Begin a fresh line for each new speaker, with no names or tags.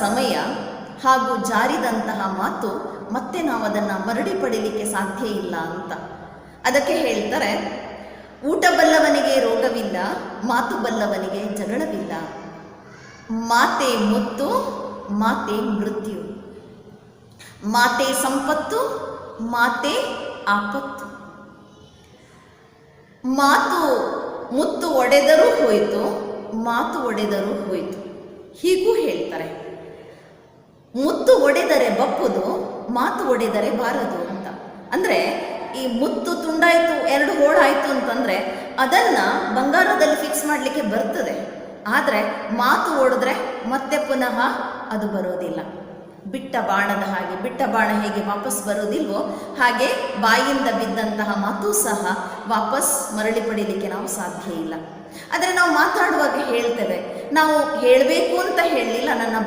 ಸಮಯ ಹಾಗೂ ಜಾರಿದಂತಹ ಮಾತು ಮತ್ತೆ ನಾವು ಅದನ್ನು ಮರಳಿ ಪಡೀಲಿಕ್ಕೆ ಸಾಧ್ಯ ಇಲ್ಲ ಅಂತ. ಅದಕ್ಕೆ ಹೇಳ್ತಾರೆ, ಊಟ ಬಲ್ಲವನಿಗೆ ರೋಗವಿಲ್ಲ, ಮಾತು ಬಲ್ಲವನಿಗೆ ಜಗಳವಿಲ್ಲ. ಮಾತೆ ಮುತ್ತು, ಮಾತೆ ಮೃತ್ಯು. ಮಾತೆ ಸಂಪತ್ತು, ಮಾತೆ ಆಪತ್ತು. ಮಾತು ಮುತ್ತು ಒಡೆದರೂ ಹೋಯಿತು, ಮಾತು ಒಡೆದರೂ ಹೋಯಿತು. ಹೀಗೂ ಹೇಳ್ತಾರೆ, ಮುತ್ತು ಒಡೆದರೆ ಬಪ್ಪುದು, ಮಾತು ಒಡೆದರೆ ಬಾರದು ಅಂತ. ಅಂದರೆ ಈ ಮುತ್ತು ತುಂಡಾಯಿತು, ಎರಡು ಹೋಳಾಯಿತು ಅಂತಂದರೆ ಅದನ್ನು ಬಂಗಾರದಲ್ಲಿ ಫಿಕ್ಸ್ ಮಾಡಲಿಕ್ಕೆ ಬರ್ತದೆ. ಆದರೆ ಮಾತು ಒಡೆದ್ರೆ ಮತ್ತೆ ಪುನಃ ಅದು ಬರೋದಿಲ್ಲ. ಬಿಟ್ಟ ಬಾಣದ ಹಾಗೆ, ಬಿಟ್ಟ ಬಾಣ ಹೇಗೆ ವಾಪಸ್ ಬರೋದಿಲ್ವೋ ಹಾಗೆ ಬಾಯಿಂದ ಬಿದ್ದಂತಹ ಮಾತು ಸಹ ವಾಪಸ್ ಮರಳಿ ಪಡೀಲಿಕ್ಕೆ ನಾವು ಸಾಧ್ಯ ಇಲ್ಲ. ಆದರೆ ನಾವು ಮಾತಾಡುವಾಗ ಹೇಳ್ತೇವೆ, ನಾವು ಹೇಳಬೇಕು ಅಂತ ಹೇಳಲಿಲ್ಲ, ನನ್ನ